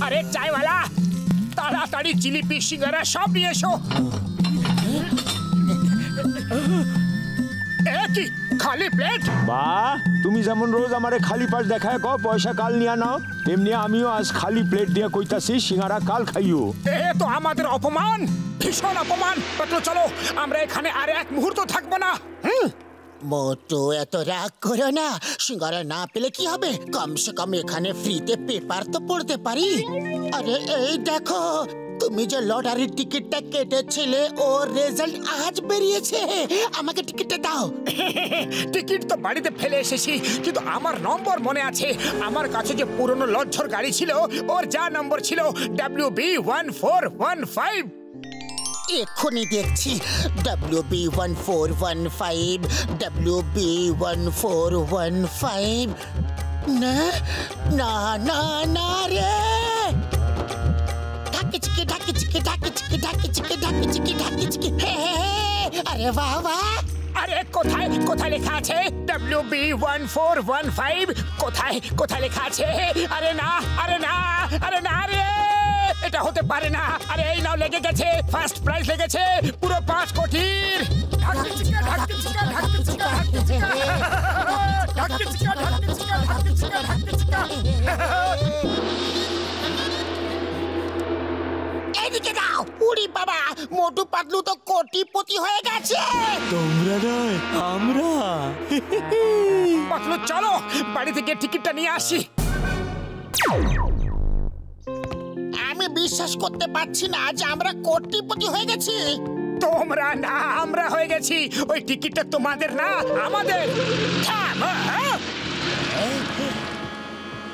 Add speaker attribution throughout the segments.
Speaker 1: আরে চাইওয়ালা, তাড়াতাড়ি জিলিপি সিঙ্গারা সব নিয়ে এসো। কি খালি প্লেট?
Speaker 2: বাহ, তুমি যেমন রোজ আমারে খালি পাশ দেখায় কও পয়সা কাল নিয়ে নাও, তেমনি আমিও আজ খালি প্লেট দিয়ে কইতাছি সিঙ্গারা কাল খাইও।
Speaker 1: এ তো আমাদের অপমান, ভীষণ অপমান। চলো, আমরা এখানে আর এক মুহূর্ত থাকবো না।
Speaker 3: মোটু, এত রাগ করো না। সিঙ্গারা না পেলে কি হবে, কমসে কম এখানে ফ্রিতে পেপার তো পড়তে পারি। আরে এই দেখো, তুমি যে লটারির টিকিটটা কেটেছিলে ওর রেজাল্ট আজ বেরিয়েছে। আমাকে টিকিটটা দাও।
Speaker 1: টিকিট তো বাড়িতে ফেলে এসেছি, কিন্তু আমার নম্বর মনে আছে। আমার কাছে যে পুরনো লজ্জর গাড়ি ছিল, ওর যা নম্বর ছিল WB1415।
Speaker 3: এক্ষুনি দেখছি। WB1415, WB1415। না না না না রে, আরে বাহ বাহ।
Speaker 1: আরে কোথায় কোথায় লেখা আছে WB1415? কোথায় কোথায় লেখা আছে? আরে না, আরে না, আরে না রে, এটা হতে পারে না। আরে এই নাও, লেগে গেছে, ফার্স্ট প্রাইজ লেগেছে পুরো 5 কোটির।
Speaker 3: এদিকে দাও। উড়ি বাবা, মোটু পাতলু তো কোটিপতি হয়ে গেছে।
Speaker 2: তোমরা নয়, আমরা।
Speaker 1: পাতলু চলো, বাড়ি থেকে টিকিটটা নিয়ে আসি।
Speaker 3: আমি বিশ্বাস করতে পারছি না যে আমরা কোটিপতি হয়ে গেছি।
Speaker 1: তোমরা না, আমরা হয়ে গেছি। ওই টিকিটটা তোমাদের না, আমাদের।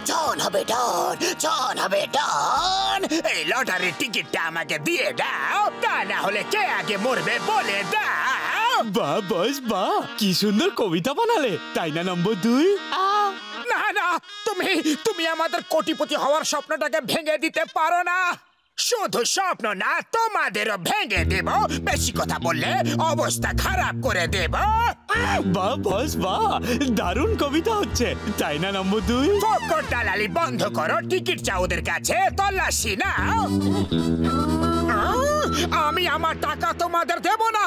Speaker 3: জন হবে ডন, জন হবে ডন।
Speaker 1: এই লটারির টিকিটটা আমাকে দিয়ে দাও, তা না হলে কে আগে মরবে বলে দাও।
Speaker 4: বাহ বস বাহ, কি সুন্দর কবিতা বানালে, তাই না নম্বর 2?
Speaker 1: না না, তুমি আমাদের কোটিপতি হওয়ার স্বপ্নটাকে ভেঙে দিতে পারো না। শুধু স্বপ্ন না, তোমাদেরও ভেঙে দেব। বেশি কথা বললে অবস্থা খারাপ করে দেব।
Speaker 4: বাহ বস বাহ, দারুণ কবিতা হচ্ছে, তাই না নম্বর 2?
Speaker 1: ফকর দালালি বন্ধ করো, টিকিট চাও ওদের কাছে, তল্লাশি নাও। আমি আমার টাকা তোমাদের দেব না।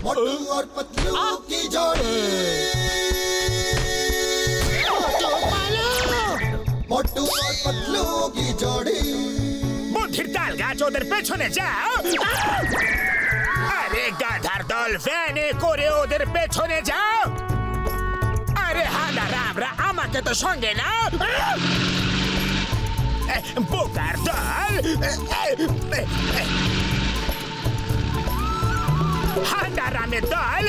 Speaker 5: मोटू और पतलू की जोड़ी, मोटू और पतलू की जोड़ी।
Speaker 1: বুদ্ধির তাল গাছ, ওদের পেছনে যাও। আরে গাধার দল, ভ্যানে করে ওদের পেছনে যাও। আরে হাঁদা রামরা, আমাকে তো সঙ্গে নাও। বোকার দল, হাঁদা রামের দল,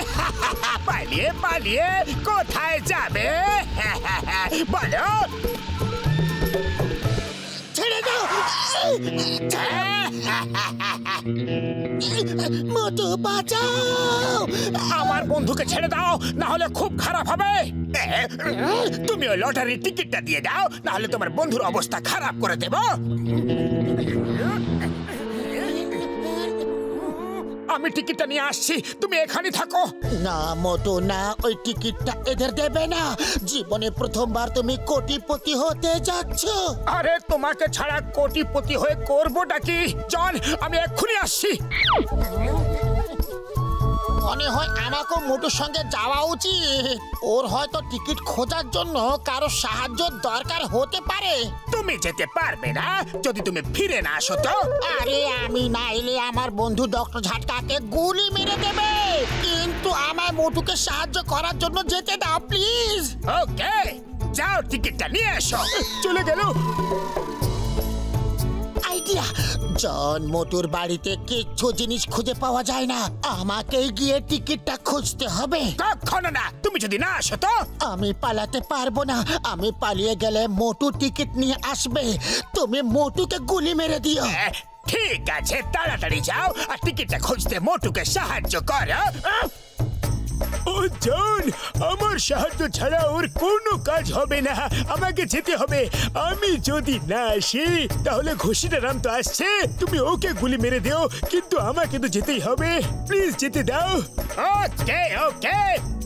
Speaker 1: পালিয়ে পালিয়ে কোথায় যাবে বলো?
Speaker 3: ছেড়ে দাও মোটু, বাঁচাও।
Speaker 1: আমার বন্ধুকে ছেড়ে দাও, না হলে খুব খারাপ হবে। তুমি ওই লটারির টিকিটটা দিয়ে দাও, না হলে তোমার বন্ধুর অবস্থা খারাপ করে দেব। আমি টিকিটটা নিয়ে আসছি, তুমি এখানে থাকো।
Speaker 3: না মোটু না, ওই টিকিটটা এদের দেবে না। জীবনে প্রথমবার তুমি কোটিপতি হতে যাচ্ছ।
Speaker 1: আরে তোমাকে ছাড়া কোটিপতি হয়ে করবোটা কি? জন, আমি এক্ষুনি আসছি।
Speaker 3: মনে হয় আমাকেও মোটুর সঙ্গে যাওয়া উচিত। ওর হয়তো টিকিট খোঁজার জন্য কারো সাহায্য দরকার হতে পারে।
Speaker 1: তুমি যেতে পারবে না যদি তুমি ফিরে না আসো তো।
Speaker 3: আরে আমি না এলে আমার বন্ধু ডক্টর ঝাটকাকে গুলি মেরে দেবে। কিন্তু আমার মোটুকে সাহায্য করার জন্য যেতে দাও প্লিজ।
Speaker 1: ওকে, যাও, টিকিটটা নিয়ে এসো। চলে গেল।
Speaker 3: আইডিয়া। জন, মোটুর বাড়িতে কিচ্ছু জিনিস খুঁজে পাওয়া যায় না, আমাকেই গিয়ে টিকিটটা খুঁজতে হবে।
Speaker 1: কখনো না, তুমি যদি না আসো তো।
Speaker 3: আমি পালাতে পারবো না, আমি পালিয়ে গেলে মোটু টিকিট নিয়ে আসবে। তুমি মোটুকে গুলি মেরে দিও।
Speaker 1: ঠিক আছে, তাড়াতাড়ি যাও আর টিকিটটা খুঁজতে মোটুকে সাহায্য করো। ও জন, আমার সাহায্য ছাড়া ওর কোনো কাজ হবে না, আমাকে যেতে হবে। আমি যদি না আসি তাহলে ঘষিটা রাম তো আসছে, তুমি ওকে গুলি মেরে দিও, কিন্তু আমাকে তো যেতেই হবে। প্লিজ যেতে দাও। ওকে ওকে,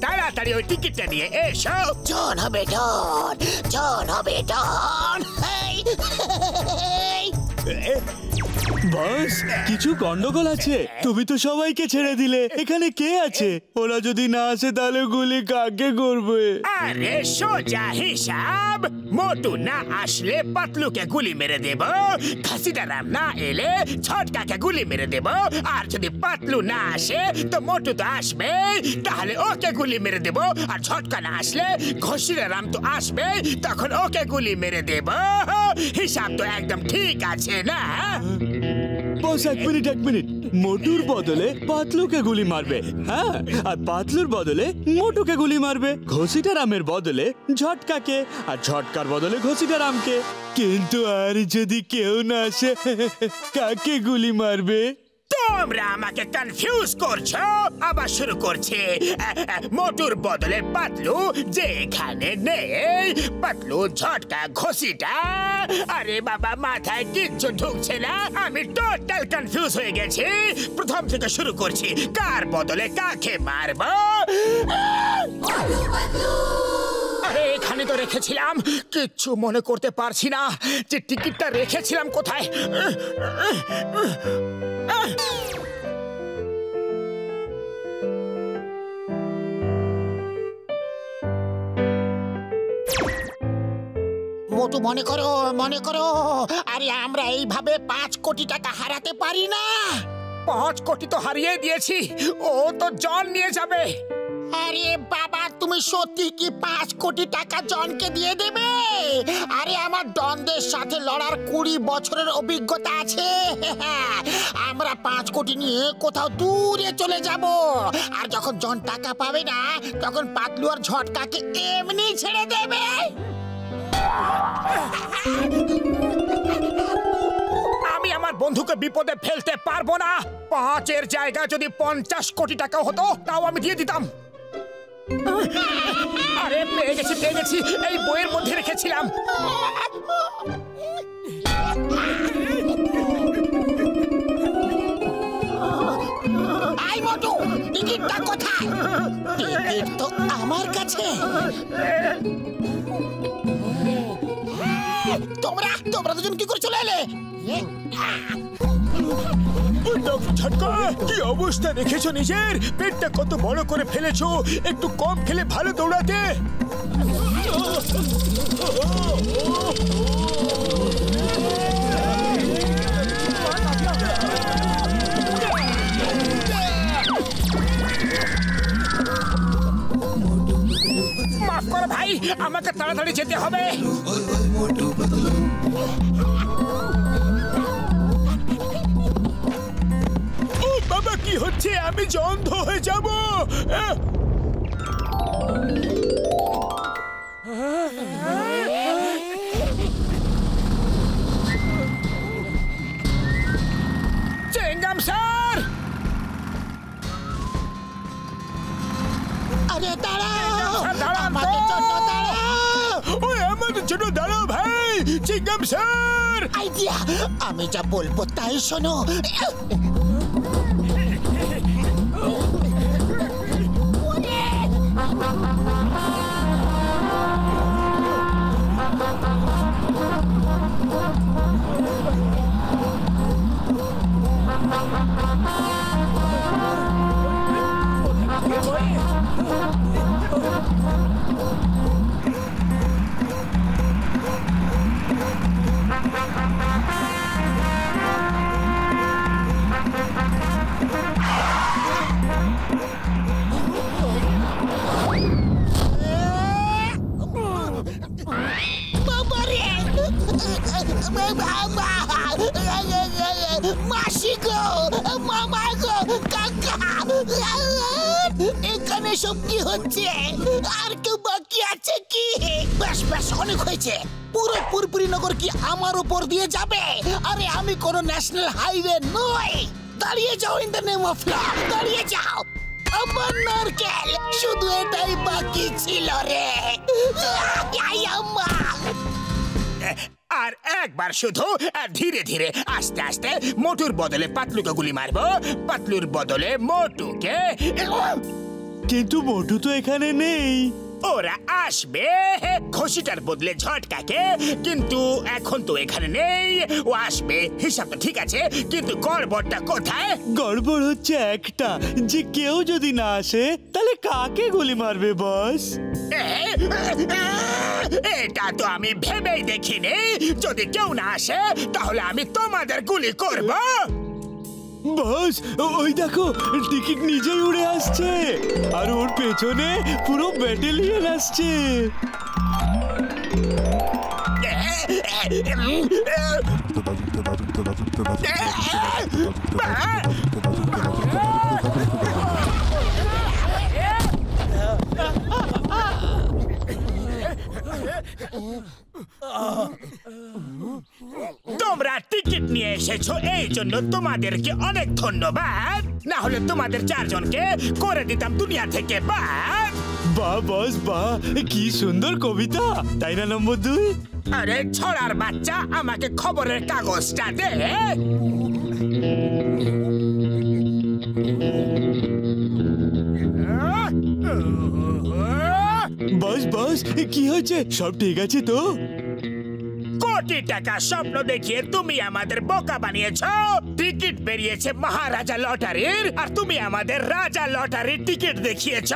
Speaker 1: তাড়াতাড়ি ওই টিকিটটা নিয়ে এসো।
Speaker 3: জন হবে ডন, জন হবে ডন।
Speaker 4: বস, কিছু গন্ডগোল আছে। তুমি তো সবাইকে ছেড়ে দিলে, এখানে কে আছে? ওরা যদি না আসে তাহলে গুলি কাকে করবে?
Speaker 1: আরে সোজা হিসাব, মোটু না আসলে পাতলুকে গুলি মেরে দেব, ঘাসিটারাম না এলে ছটকাকে গুলি মেরে দেব, আর যদি পাতলু না আসে তো মোটু তো আসবে, তাহলে ওকে গুলি মেরে দেব, আর ছটকা না আসলে ঘসিটারাম তো আসবে, তখন ওকে গুলি মেরে দেব। হিসাব তো একদম ঠিক আছে না?
Speaker 4: বস, এক মিনিট। মোটুর বদলে পাতলুকে গুলি মারবে, হ্যাঁ, আর পাতলুর বদলে মোটুকে গুলি মারবে, ঘসিটারামের বদলে ঝটকাকে, আর ঝটকার বদলে ঘসিটারামকে। কিন্তু আর যদি কেউ না আসে, কাকে গুলি মারবে?
Speaker 1: তোমরা আমাকে কনফিউজ করছো। আবার শুরু করছে, মোটুর বদলে পাতলু, যে এখানে নেই, পাতলু, ঝটকা, ঘষিটা। আরে বাবা, মাথায় কিচ্ছু ঢুকছে না, আমি টোটাল কনফিউজ হয়ে গেছি। প্রথম থেকে শুরু করছি, কার বদলে কাকে মারবো? আরে এখানে তো রেখেছিলাম, কিচ্ছু মনে করতে পারছি না যে টিকিটটা রেখেছিলাম কোথায়।
Speaker 3: মোটু, মনে করো, আরে আমরা এইভাবে 5 কোটি টাকা হারাতে পারি না।
Speaker 1: 5 কোটি তো হারিয়ে দিয়েছি, ও তো জন নিয়ে যাবে।
Speaker 3: আরে বাবা, তুমি সত্যি কি 5 কোটি টাকা জনকে দিয়ে দেবে? আরে আমার ডনদের সাথে লড়ার 20 বছরের অভিজ্ঞতা আছে। আমরা 5 কোটি নিয়ে কোথাও দূরে চলে যাব, আর যখন জন টাকা পাবে না তখন পাতলু আর ঝটকাকে এমনি ছেড়ে দেবে।
Speaker 1: আমি আমার বন্ধুকে বিপদে ফেলতে পারবো না। 5-এর জায়গায় যদি 50 কোটি টাকা হতো তাও আমি দিয়ে দিতাম। আরে পেয়ে গেছি, এই বইয়ের মধ্যে রেখেছিলাম।
Speaker 3: আই মোটু, টিকিটটা কোথায়? টিকিট তো আমার কাছে। তোমরা দুজন কি করে চলে এলে?
Speaker 1: ঝটকা, কি অবস্থা দেখেছো নিজের? পেটটা কত বড় করে ফেলেছো, একটু কম খেলে ভালো দৌড়াতে। মাফ করো ভাই, আমাকে তাড়াতাড়ি যেতে হবে। ও বাবা, কি হচ্ছে? আমি যে অন্ধ হয়ে যাব। চেঙ্গাম স্যার!
Speaker 3: আরে দাঁড়াও,
Speaker 1: দাঁড়াও,
Speaker 3: আমাদের জন্য দাঁড়াও।
Speaker 1: ওই আমাদের জন্য দাঁড়াও ভাই। চেঙ্গাম স্যার!
Speaker 3: আইডিয়া, আমি যা বলবো তাই শোনো। মাসি গো, মামা গো, কাকা, এখানে সব কি হচ্ছে? আর কেউ বাকি আছে কি? বেশ অনেক হয়েছে। পুরো পুরপুরি নগর কি আমার উপর দিয়ে যাবে? আরে আমি কোনো ন্যাশনাল হাইওয়ে নই। দাঁড়িয়ে যাও, in the name of law, দাঁড়িয়ে যাও। আমার নারকেল, শুধু এটাই বাকি ছিল রে।
Speaker 1: আর একবার শুধু ধীরে ধীরে আস্তে আস্তে মোটুর বদলে পাতলুকে গুলি মারবো, পাতলুর বদলে মোটুকে।
Speaker 4: কিন্তু মোটু তো এখানে নেই।
Speaker 1: ওরা আসবে ঘষিটার বদলে ঝটকাকে, কিন্তু এখন তো এখানে নেই। ও আসবে, হিসাব তো ঠিক আছে, কিন্তু গড়বড়টা কোথায়?
Speaker 4: গড়বড় হচ্ছে একটা, যে কেউ যদি না আসে তাহলে কাকে গুলি মারবে বস?
Speaker 1: এটা তো আমি ভেবেই দেখিনি। যদি কেউ না আসে তাহলে আমি তোমাদের গুলি করব।
Speaker 4: বস ওই দেখো, টিকিট নিজেই উড়ে আসছে, আর ওর পেছনে পুরো ব্যাটালিয়ন আসছে।
Speaker 1: তোমরা টিকিট নিয়ে এসেছো, এই জন্য তোমাদেরকে অনেক ধন্যবাদ। না হলে তোমাদের চারজনকে করে দিতাম দুনিয়া থেকে বাদ।
Speaker 4: বাহ বস বাহ, কি সুন্দর কবিতা, তাই না নম্বর 2?
Speaker 1: আরে ছড়ার বাচ্চা, আমাকে খবরের কাগজটা দে।
Speaker 4: বস বস কি হয়েছে, সব ঠিক আছে তো?
Speaker 1: কোটি টাকা স্বপ্ন দেখিয়ে তুমি আমাদের বোকা বানিয়েছ। টিকিট বেরিয়েছে মহারাজা লটারির, আর তুমি আমাদের রাজা লটারির টিকিট দেখিয়েছ।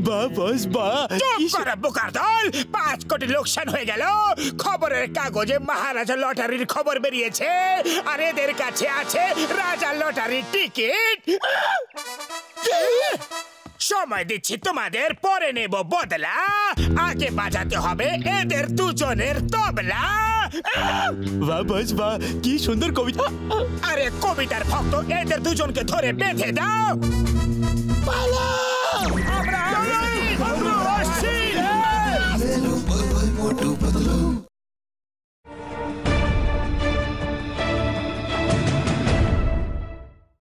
Speaker 4: বাহ বস বাহ,
Speaker 1: চুপ করো বোকার দল। 5 কোটি লোকসান হয়ে গেল। খবরের কাগজে মহারাজা লটারির খবর বেরিয়েছে, আর এদের কাছে আছে রাজা লটারির টিকিট। সময় দিচ্ছি তোমাদের, পরে নেব বদলা। আগে বাজাতে হবে এদের দুজনের তবলা।
Speaker 4: বাহ বস বাহ, কি সুন্দর কবিতা।
Speaker 1: আরে কবিতার ভক্ত, এদের দুজনকে ধরে বেঁধে দাও।
Speaker 3: পালা!